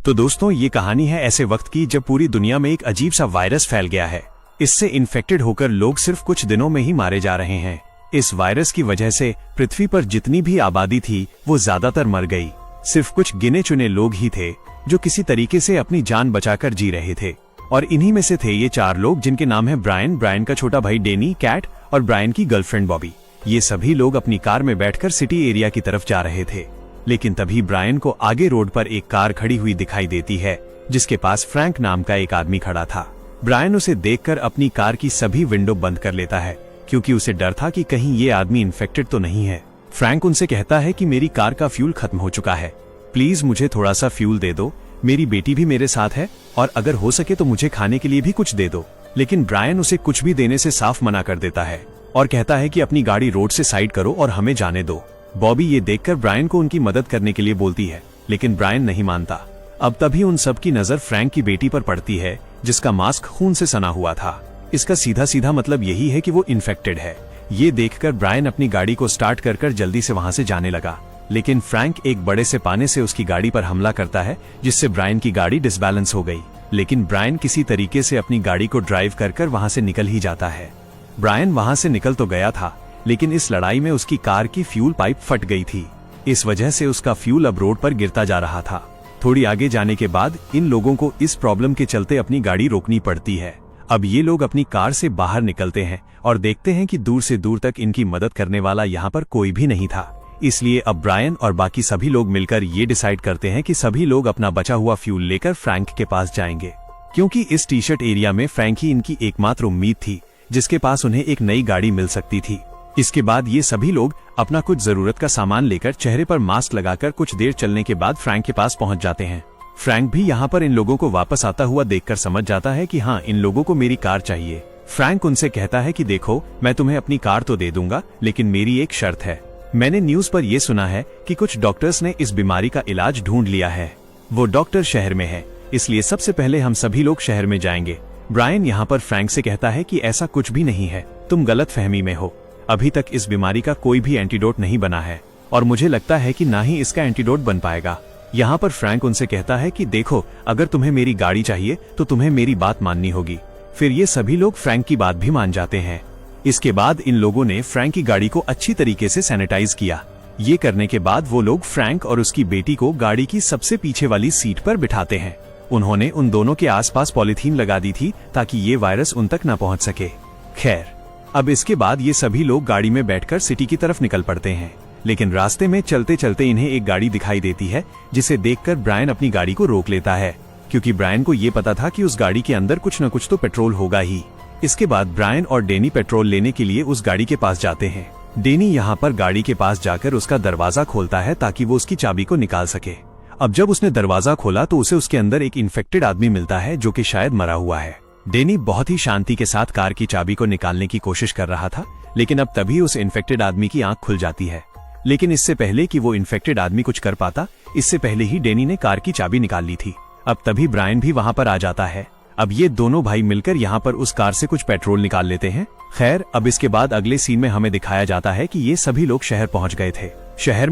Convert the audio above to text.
तो दोस्तों, ये कहानी है ऐसे वक्त की जब पूरी दुनिया में एक अजीब सा वायरस फैल गया है। इससे इन्फेक्टेड होकर लोग सिर्फ कुछ दिनों में ही मारे जा रहे हैं। इस वायरस की वजह से पृथ्वी पर जितनी भी आबादी थी वो ज्यादातर मर गई। सिर्फ कुछ गिने चुने लोग ही थे जो किसी तरीके से अपनी जान बचाकर जी रहे थे। और इन्हीं में से थे ये 4 लोग जिनके नाम है ब्रायन का छोटा भाई डेनी, कैट और ब्रायन की गर्लफ्रेंड बॉबी। ये सभी लोग अपनी कार में बैठकर सिटी एरिया की तरफ जा रहे थे। लेकिन तभी ब्रायन को आगे रोड पर एक कार खड़ी हुई दिखाई देती है जिसके पास फ्रैंक नाम का एक आदमी खड़ा था। ब्रायन उसे देखकर अपनी कार की सभी विंडो बंद कर लेता है क्योंकि उसे डर था कि कहीं ये आदमी इन्फेक्टेड तो नहीं है। फ्रैंक उनसे कहता है कि मेरी कार का फ्यूल खत्म हो चुका है, प्लीज मुझे थोड़ा सा फ्यूल दे दो, मेरी बेटी भी मेरे साथ है और अगर हो सके तो मुझे खाने के लिए भी कुछ दे दो। लेकिन ब्रायन उसे कुछ भी देने से साफ मना कर देता है और कहता है कि अपनी गाड़ी रोड से साइड करो और हमें जाने दो। बॉबी ये देखकर ब्रायन को उनकी मदद करने के लिए बोलती है, लेकिन ब्रायन नहीं मानता। अब तभी उन सब की नजर फ्रैंक की बेटी पर पड़ती है जिसका मास्क खून से सना हुआ था। इसका सीधा सीधा मतलब यही है कि वो इन्फेक्टेड है। ये देखकर ब्रायन अपनी गाड़ी को स्टार्ट कर जल्दी से वहां से जाने लगा, लेकिन फ्रैंक एक बड़े से पाने से उसकी गाड़ी पर हमला करता है जिससे ब्रायन की गाड़ी डिसबैलेंस हो गई। लेकिन ब्रायन किसी तरीके से अपनी गाड़ी को ड्राइव कर वहां से निकल ही जाता है। ब्रायन वहां से निकल तो गया था, लेकिन इस लड़ाई में उसकी कार की फ्यूल पाइप फट गई थी। इस वजह से उसका फ्यूल अब रोड पर गिरता जा रहा था। थोड़ी आगे जाने के बाद इन लोगों को इस प्रॉब्लम के चलते अपनी गाड़ी रोकनी पड़ती है। अब ये लोग अपनी कार से बाहर निकलते हैं और देखते हैं कि दूर से दूर तक इनकी मदद करने वाला यहाँ पर कोई भी नहीं था। इसलिए अब ब्रायन और बाकी सभी लोग मिलकर ये डिसाइड करते हैं कि सभी लोग अपना बचा हुआ फ्यूल लेकर फ्रैंक के पास जाएंगे, क्योंकि इस टी शर्ट एरिया में फ्रैंक ही इनकी एकमात्र उम्मीद थी जिसके पास उन्हें एक नई गाड़ी मिल सकती थी। इसके बाद ये सभी लोग अपना कुछ जरूरत का सामान लेकर चेहरे पर मास्क लगाकर कुछ देर चलने के बाद फ्रैंक के पास पहुंच जाते हैं। फ्रैंक भी यहाँ पर इन लोगों को वापस आता हुआ देखकर समझ जाता है कि हाँ, इन लोगों को मेरी कार चाहिए। फ्रैंक उनसे कहता है कि देखो, मैं तुम्हें अपनी कार तो दे दूंगा, लेकिन मेरी एक शर्त है। मैंने न्यूज पर यह सुना है कि कुछ डॉक्टर्स ने इस बीमारी का इलाज ढूंढ लिया है। वो डॉक्टर शहर में है, इसलिए सबसे पहले हम सभी लोग शहर में जाएंगे। ब्रायन यहाँ पर फ्रैंक से कहता है कि ऐसा कुछ भी नहीं है, तुम गलत फहमी में हो। अभी तक इस बीमारी का कोई भी एंटीडोट नहीं बना है और मुझे लगता है कि ना ही इसका एंटीडोट बन पाएगा। यहाँ पर फ्रैंक उनसे कहता है कि देखो, अगर तुम्हें मेरी गाड़ी चाहिए तो तुम्हें मेरी बात माननी होगी। फिर ये सभी लोग फ्रैंक की बात भी मान जाते हैं। इसके बाद इन लोगों ने फ्रैंक की गाड़ी को अच्छी तरीके से सैनिटाइज किया। ये करने के बाद वो लोग फ्रैंक और उसकी बेटी को गाड़ी की सबसे पीछे वाली सीट पर बिठाते हैं। उन्होंने उन दोनों के आसपास पॉलीथीन लगा दी थी ताकि ये वायरस उन तक न पहुंच सके। खैर, अब इसके बाद ये सभी लोग गाड़ी में बैठकर सिटी की तरफ निकल पड़ते हैं। लेकिन रास्ते में चलते चलते इन्हें एक गाड़ी दिखाई देती है जिसे देखकर ब्रायन अपनी गाड़ी को रोक लेता है, क्योंकि ब्रायन को ये पता था कि उस गाड़ी के अंदर कुछ न कुछ तो पेट्रोल होगा ही। इसके बाद ब्रायन और डेनी पेट्रोल लेने के लिए उस गाड़ी के पास जाते हैं। डेनी यहाँ पर गाड़ी के पास जाकर उसका दरवाजा खोलता है ताकि वो उसकी चाबी को निकाल सके। अब जब उसने दरवाजा खोला तो उसे उसके अंदर एक इन्फेक्टेड आदमी मिलता है जो कि शायद मरा हुआ है। डेनी बहुत ही शांति के साथ कार की चाबी को निकालने की कोशिश कर रहा था, लेकिन अब तभी उस इन्फेक्टेड आदमी की आंख खुल जाती है। लेकिन इससे पहले कि वो इन्फेक्टेड आदमी कुछ कर पाता, इससे पहले ही डेनी ने कार की चाबी निकाल ली थी। अब तभी ब्रायन भी वहां पर आ जाता है। अब ये दोनों भाई मिलकर यहाँ पर उस कार से कुछ पेट्रोल निकाल लेते हैं। खैर, अब इसके बाद अगले सीन में हमें दिखाया जाता है कि ये सभी लोग शहर पहुंच गए थे। शहर